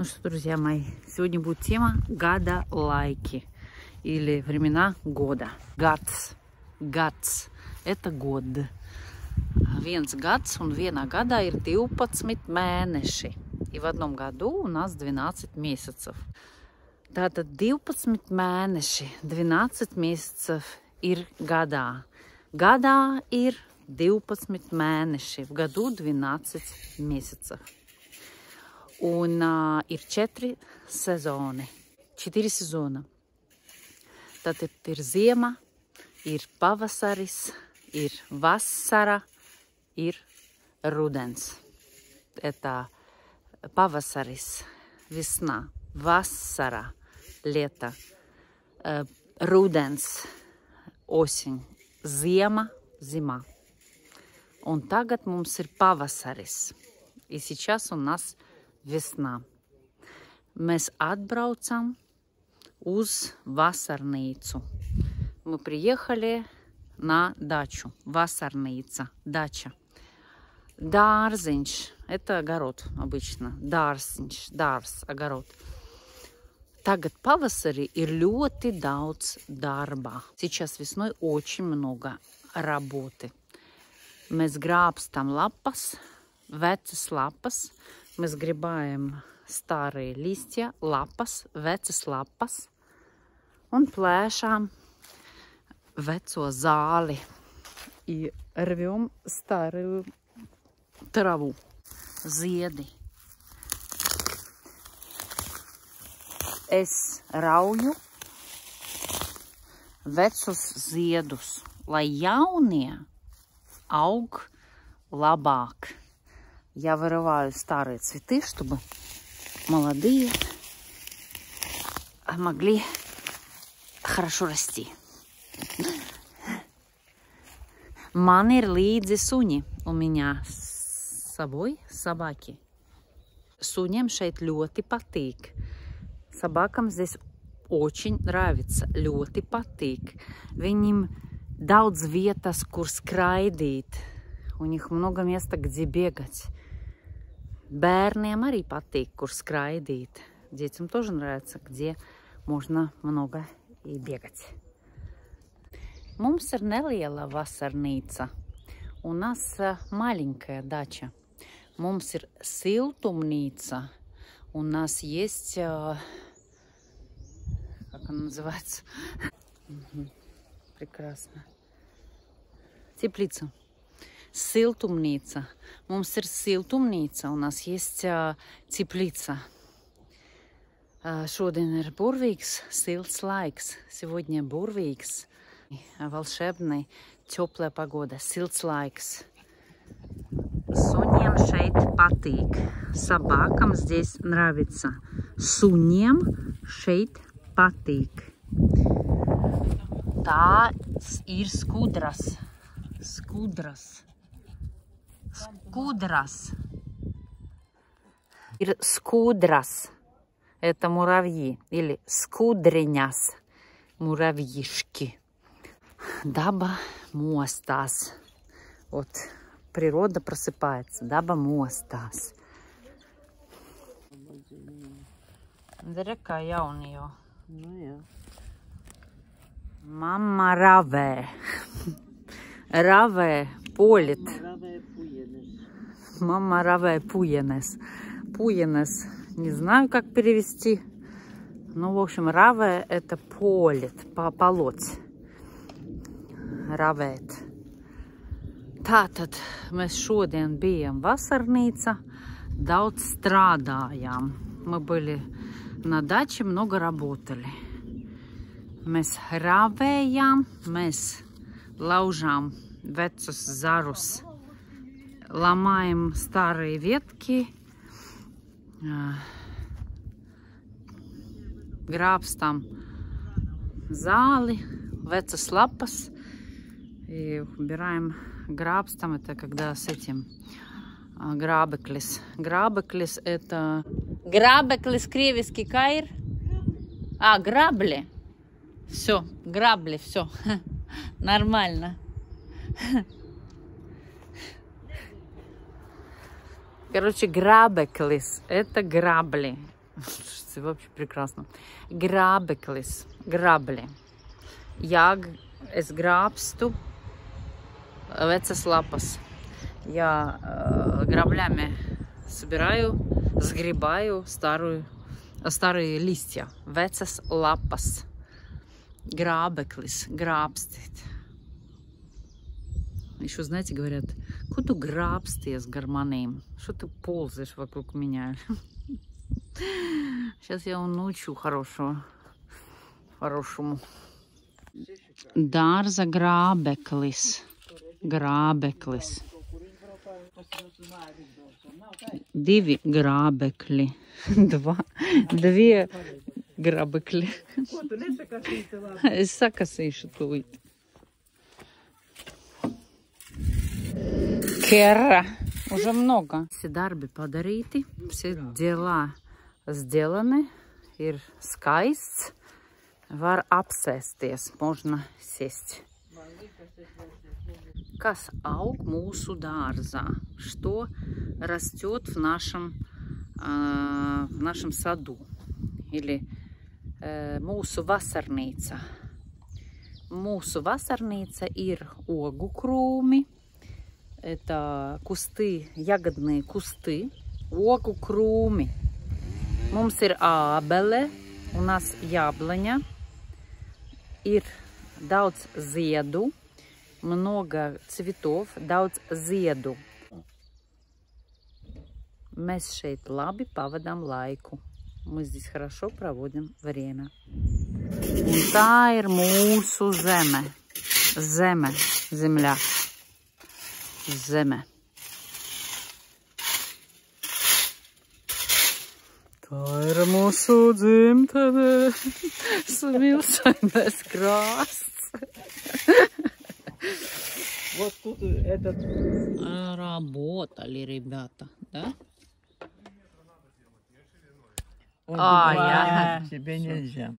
Ну что, друзья мои, сегодня будет тема гадалайки или времена года. Gads. Это год. Viens gads un vienā gadā ir 12 mēneši. И в одном году у нас 12 месяцев. Tātad 12 mēneši, 12 месяцев ir gadā. Gadā ir 12 mēneši, в году 12 месяцев. Un ir 4 sezoni, 4 сезона. Tātad ir ziema, ir pavasaris, ir vasara, ir rudens. Это pavasaris, весна, vasara, лето, rudens, осень, ziema, zima. Un tagad mums ir pavasaris. И сейчас у нас весна. Mēs atbraucam uz vasarnīcu. Мы приехали на дачу. Vasarnīca, дача. Dārziņš. Это огород обычно. Dārziņš, dārs, огород. Tagad pavasarī ir ļoti daudz darba. Сейчас весной очень много работы. Mēs grābstam lapas, vecas lapas. Мы сгребаем старые листья, lapas, vecas lapas, un plēšām veco zāli и рвем старую траву, ziedi. Es rauju vecus ziedus, lai jaunie aug labāk. Я вырываю старые цветы, чтобы молодые могли хорошо расти. Man ir līdzi suņi. У меня с собой собаки. Suņiem šeit ļoti patīk. Собакам здесь очень нравится. Ļoti patīk. Viņiem daudz vietas, kur skraidīt. У них много места, где бегать. Bērniem arī patīk, kur skraidīt. Детям тоже нравится, где можно много и бегать. Mums ir neliela vasarnīca. У нас маленькая дача. Mums ir siltumnīca. У нас есть... Как она называется? Прекрасно. Теплица. Siltumnīca. Mums ir siltumnīca, у нас есть теплица. Šodien ir burvīgs, silts laiks. Сегодня бурвīgs, волшебный, теплая погода, silts laiks. Suņiem šeit patīk. Собакам здесь нравится. Suņiem šeit patīk. Tā ir skudras. Skudras. Скудрас. Скудрас. Это муравьи. Или скудриняс. Муравьишки. Даба мостас. Вот природа просыпается. Даба мостас. Река jaunie. Мама равē. Равē полит. Мама равē пуенес. Пуенес. Не знаю, как перевести. Ну, в общем, равē это полит. Полоть. Ravēt. Tātad mēs šodien bijām vasarnīca. Daudz strādājām. Мы были на даче, много работали. Mēs ravējām. Mēs laužām vecus zarus. Ломаем старые ветки, grābstam zāli, vecas lapas и убираем, grābstam, это когда с этим grābeklis. Grābeklis это... Grābeklis кревиский кайр. Грабли. Все, грабли, все. Нормально. Короче, грабеклис – это грабли. Это вообще прекрасно. Grābeklis. Grabli. Es grābstu vecas lapas. Я граблями собираю, сгребаю старые листья. Vecas lapas. Grābeklis. Grābstīt. Еще, знаете, говорят, куда tu grābsties gar manīm? Что ты ползаешь вокруг меня? Сейчас я его научу хорошему. Dārza grābeklis. Grābeklis. 2 grābekļi. 2 grābekļi. Es sakasīšu tūlīt. Кера. Уже много. Все darbi padarīti, все дела сделаны, ir skaists, var apsēsties, можно сесть. Kas aug mūsu dārzā? Что растет в нашем саду? Или mūsu vasarnīca. Mūsu vasarnīca ir ogu krūmi. Это кусты, ягодные кусты, ogu krūmi. Mums ir ābele, у нас яблоня, ir daudz ziedu, много цветов, daudz ziedu. Mēs šeit labi pavadām laiku. Мы здесь хорошо проводим время. Un tā ir mūsu zeme. Земля. Zeme. Tā ir mūsu dzimtene. Смилсайнес краsts. Вот тут этот... Работали ребята, да? Я. Тебе нельзя.